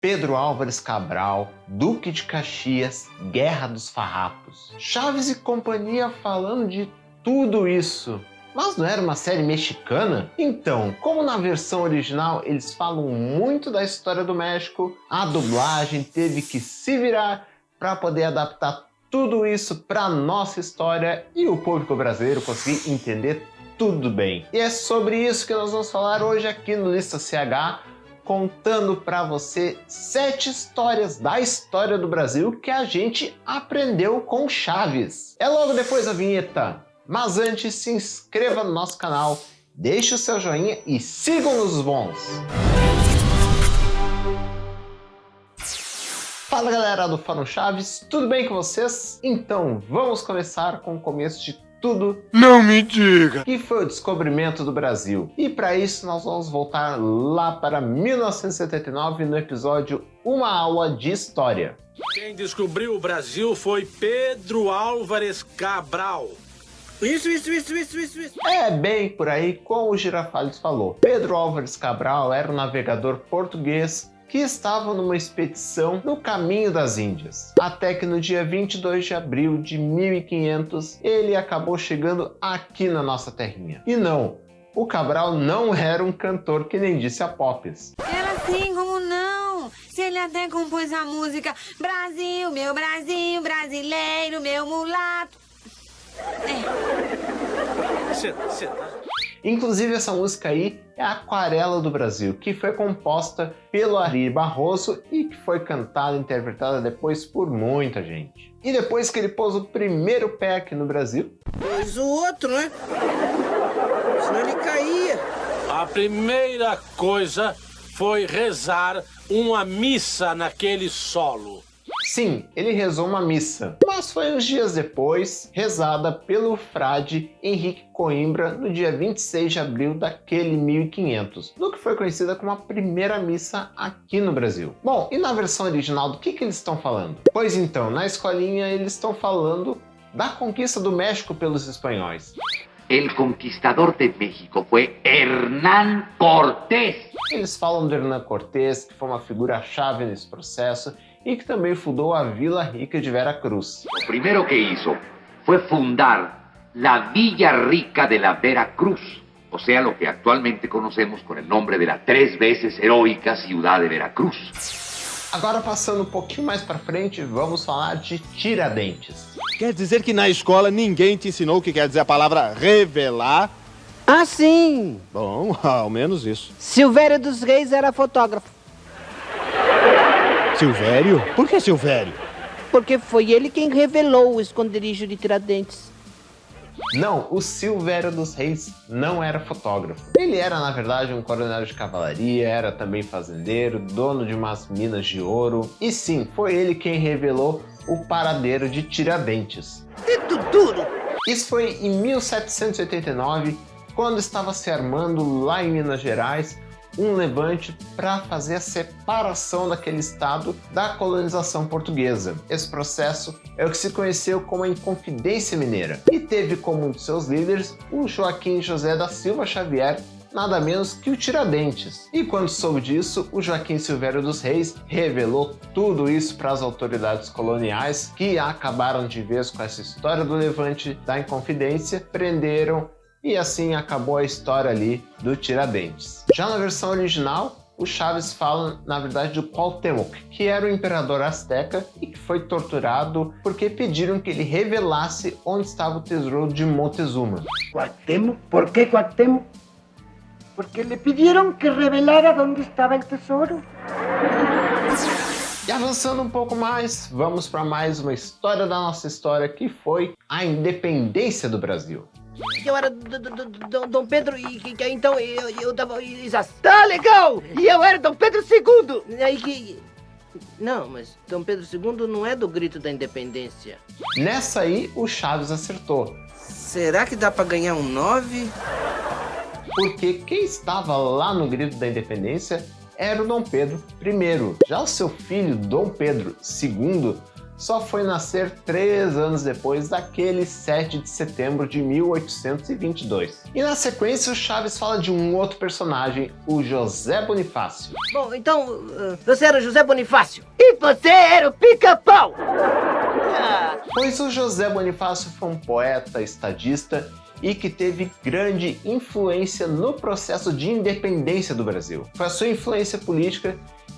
Pedro Álvares Cabral, Duque de Caxias, Guerra dos Farrapos. Chaves e companhia falando de tudo isso. Mas não era uma série mexicana? Então, como na versão original eles falam muito da história do México, a dublagem teve que se virar para poder adaptar tudo isso para nossa história e o público brasileiro conseguir entender tudo bem. E é sobre isso que nós vamos falar hoje aqui no Lista CH, contando para você 7 histórias da história do Brasil que a gente aprendeu com Chaves. É logo depois da vinheta. Mas antes, se inscreva no nosso canal, deixe o seu joinha e sigam-nos os bons! Fala galera do Fórum Chaves, tudo bem com vocês? Então vamos começar com o começo de tudo. Não me diga! Que foi o descobrimento do Brasil. E para isso nós vamos voltar lá para 1979 no episódio Uma Aula de História. Quem descobriu o Brasil foi Pedro Álvares Cabral. Isso. É bem por aí como o Girafales falou. Pedro Álvares Cabral era um navegador português que estava numa expedição no caminho das Índias. Até que no dia 22 de abril de 1500 ele acabou chegando aqui na nossa terrinha. E não, o Cabral não era um cantor que nem disse a Popes. Era assim, como não? Se ele até compôs a música Brasil, brasileiro, meu mulato. Inclusive essa música aí é a Aquarela do Brasil, que foi composta pelo Ari Barroso e que foi cantada e interpretada depois por muita gente. E depois que ele pôs o primeiro pé aqui no Brasil... Pôs o outro, né? Senão ele caía. A primeira coisa foi rezar uma missa naquele solo. Sim, ele rezou uma missa, mas foi uns dias depois, rezada pelo frade Henrique Coimbra no dia 26 de abril daquele 1500, no que foi conhecida como a primeira missa aqui no Brasil. Bom, e na versão original do que eles estão falando? Pois então, na escolinha eles estão falando da conquista do México pelos espanhóis. El conquistador de México foi Hernán Cortés. Eles falam do Hernán Cortés, que foi uma figura-chave nesse processo, e que também fundou a Vila Rica de Veracruz. Lo primero que hizo fue fundar la Villa Rica de la Veracruz, o sea, lo que actualmente conocemos con el nombre de la 3 veces heroica ciudad de Veracruz. Agora passando um pouquinho mais para frente, vamos falar de Tiradentes. Quer dizer que na escola ninguém te ensinou o que quer dizer a palavra revelar? Ah, sim! Bom, ao menos isso. Silvério dos Reis era fotógrafo. Silvério? Por que Silvério? Porque foi ele quem revelou o esconderijo de Tiradentes. Não, o Silvério dos Reis não era fotógrafo. Ele era, na verdade, um coronel de cavalaria, era também fazendeiro, dono de umas minas de ouro. E sim, foi ele quem revelou o paradeiro de Tiradentes. Dedo duro! Isso foi em 1789, quando estava se armando lá em Minas Gerais um levante para fazer a separação daquele estado da colonização portuguesa. Esse processo é o que se conheceu como a Inconfidência Mineira e teve como um de seus líderes o Joaquim José da Silva Xavier, nada menos que o Tiradentes. E quando soube disso, o Joaquim Silvério dos Reis revelou tudo isso para as autoridades coloniais, que acabaram de vez com essa história do levante da Inconfidência, prenderam. E assim acabou a história ali do Tiradentes. Já na versão original, o Chaves fala, na verdade, do Cuauhtémoc, que era o imperador azteca e que foi torturado porque pediram que ele revelasse onde estava o tesouro de Montezuma. Cuauhtémoc? ¿Por qué Cuauhtémoc? Porque le pidieron que revelara dónde estaba el tesoro. E avançando um pouco mais, vamos para mais uma história da nossa história, que foi a independência do Brasil. Eu era Dom Pedro e então eu tava... Tá legal! E eu era Dom Pedro II! Aí que... Não, mas Dom Pedro II não é do Grito da Independência. Nessa aí, o Chaves acertou. Será que dá pra ganhar um 9? Porque quem estava lá no Grito da Independência era o Dom Pedro I. Já o seu filho, Dom Pedro II, só foi nascer 3 anos depois daquele 7 de setembro de 1822. E na sequência o Chaves fala de um outro personagem, o José Bonifácio. Bom, então, você era o José Bonifácio. E você era o Pica-Pau. Pois o José Bonifácio foi um poeta, estadista e que teve grande influência no processo de independência do Brasil. Foi a sua influência política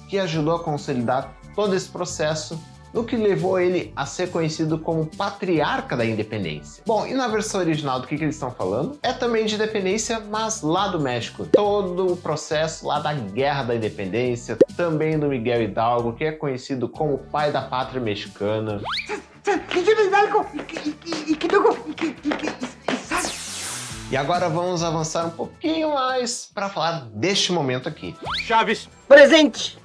que ajudou a consolidar todo esse processo, no que levou ele a ser conhecido como patriarca da independência. Bom, e na versão original do que eles estão falando? É também de independência, mas lá do México. Todo o processo lá da Guerra da Independência, também do Miguel Hidalgo, que é conhecido como pai da pátria mexicana. E agora vamos avançar um pouquinho mais para falar deste momento aqui. Chaves, Presente.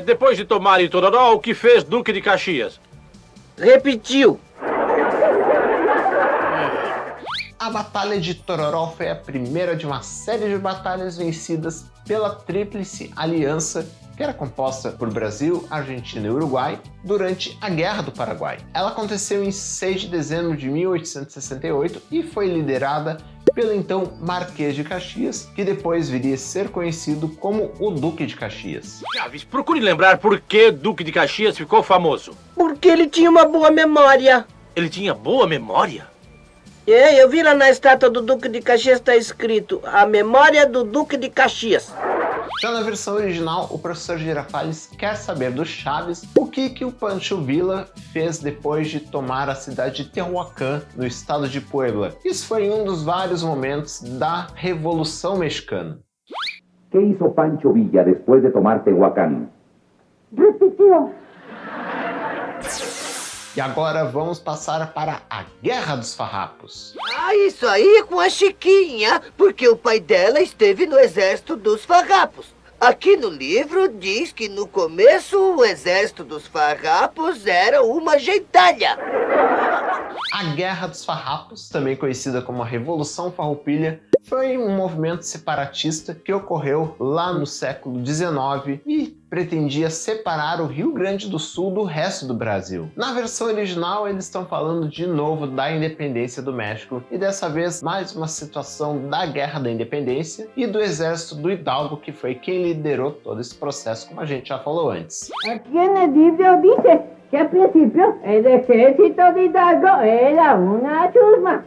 depois de tomar Itororó, o que fez Duque de Caxias? Repetiu. A Batalha de Tororó foi a primeira de uma série de batalhas vencidas pela Tríplice Aliança, que era composta por Brasil, Argentina e Uruguai, durante a Guerra do Paraguai. Ela aconteceu em 6 de dezembro de 1868 e foi liderada pelo então Marquês de Caxias, que depois viria a ser conhecido como o Duque de Caxias. Chaves, procure lembrar por que Duque de Caxias ficou famoso. Porque ele tinha uma boa memória. Ele tinha boa memória? Eu vi lá na estátua do Duque de Caxias, está escrito a memória do Duque de Caxias. Já na versão original, o professor Girafales quer saber do Chaves o que o Pancho Villa fez depois de tomar a cidade de Tehuacán, no estado de Puebla. Isso foi em um dos vários momentos da Revolução Mexicana. ¿Qué hizo Pancho Villa después de tomar Tehuacán? Repetiu. E agora vamos passar para a Guerra dos Farrapos. Isso aí com a Chiquinha, porque o pai dela esteve no exército dos farrapos. Aqui no livro diz que no começo o exército dos farrapos era uma gentalha. A Guerra dos Farrapos, também conhecida como a Revolução Farroupilha, foi um movimento separatista que ocorreu lá no século XIX e pretendia separar o Rio Grande do Sul do resto do Brasil. Na versão original, eles estão falando de novo da independência do México e dessa vez mais uma situação da Guerra da Independência e do exército do Hidalgo, que foi quem liderou todo esse processo, como a gente já falou antes. Aqui no livro diz que a princípio el ejército de Hidalgo era uma chusma.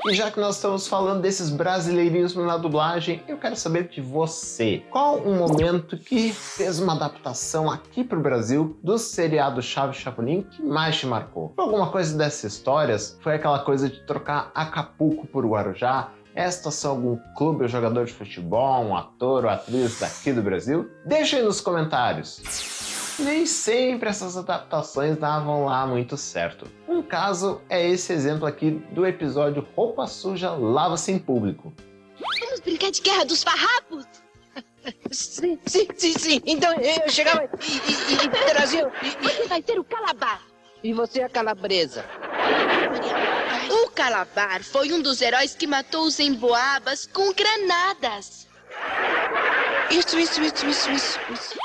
E já que nós estamos falando desses brasileirismos na dublagem, eu quero saber de você. Qual um momento que fez uma adaptação aqui para o Brasil do seriado Chaves Chapolin que mais te marcou? Foi alguma coisa dessas histórias? Foi aquela coisa de trocar Acapulco por Guarujá? É a situação algum clube ou jogador de futebol, um ator ou atriz daqui do Brasil? Deixa aí nos comentários. Nem sempre essas adaptações davam lá muito certo. Um caso é esse exemplo aqui do episódio Roupa Suja Lava-se em Público. Vamos brincar de Guerra dos Farrapos? Sim. Então eu chegava e trazia... Você vai ser o Calabar. E você é a calabresa. O Calabar foi um dos heróis que matou os emboabas com granadas. Isso.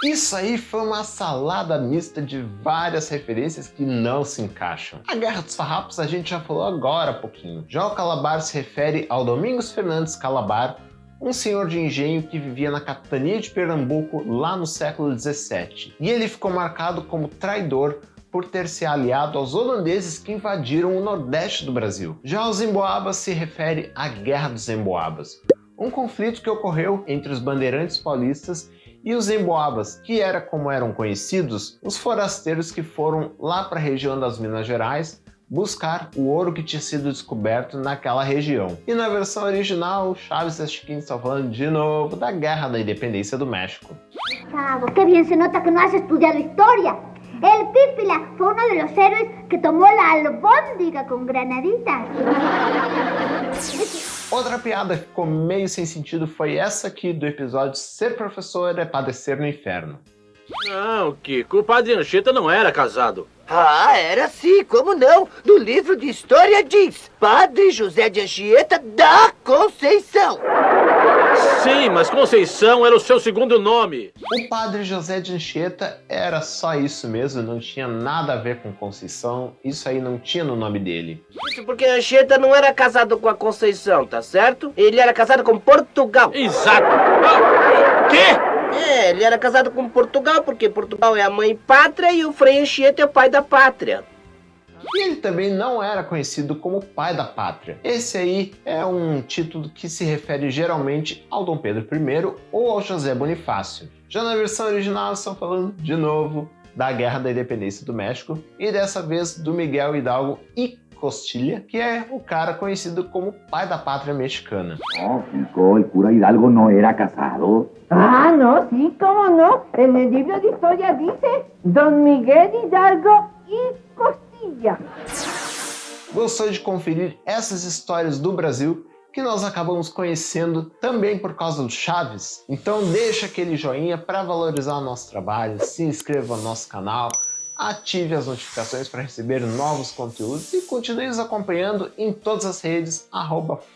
Isso aí foi uma salada mista de várias referências que não se encaixam. A Guerra dos Farrapos a gente já falou agora há pouquinho. Já o Calabar se refere ao Domingos Fernandes Calabar, um senhor de engenho que vivia na capitania de Pernambuco lá no século XVII. E ele ficou marcado como traidor por ter se aliado aos holandeses que invadiram o nordeste do Brasil. Já os Emboabas se refere à Guerra dos Emboabas, um conflito que ocorreu entre os bandeirantes paulistas e os Emboabas, que era como eram conhecidos os forasteiros que foram lá para a região das Minas Gerais buscar o ouro que tinha sido descoberto naquela região. E na versão original, Chaves e a Chiquinha estão falando de novo da Guerra da Independência do México. Gustavo, qué bien se nota que no has estudiado historia. El Pípila fue uno de los héroes que tomó la albóndiga con granaditas. Outra piada que ficou meio sem sentido foi essa aqui do episódio Ser Professor é Padecer no Inferno. Não, Kiko, o Padre Anchieta não era casado. Era sim, como não? No livro de história diz Padre José de Anchieta da Conceição. Sim, mas Conceição era o seu segundo nome. O padre José de Anchieta era só isso mesmo, não tinha nada a ver com Conceição, isso aí não tinha no nome dele. Isso porque Anchieta não era casado com a Conceição, tá certo? Ele era casado com Portugal. Exato. Ah, quê? Ele era casado com Portugal, porque Portugal é a mãe pátria e o Frei Anchieta é o pai da pátria. E ele também não era conhecido como pai da pátria. Esse aí é um título que se refere geralmente ao Dom Pedro I ou ao José Bonifácio. Já na versão original estão falando de novo da Guerra da Independência do México e dessa vez do Miguel Hidalgo y Costilla, que é o cara conhecido como pai da pátria mexicana. No, Chico, el cura Hidalgo no era casado. Ah, no, sí, cómo no. En el libro de historia dice Don Miguel Hidalgo y Costilla. Gostou de conferir essas histórias do Brasil que nós acabamos conhecendo também por causa do Chaves? Então deixa aquele joinha para valorizar o nosso trabalho, se inscreva no nosso canal, ative as notificações para receber novos conteúdos e continue nos acompanhando em todas as redes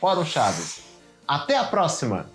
@Fórum Chaves. Até a próxima!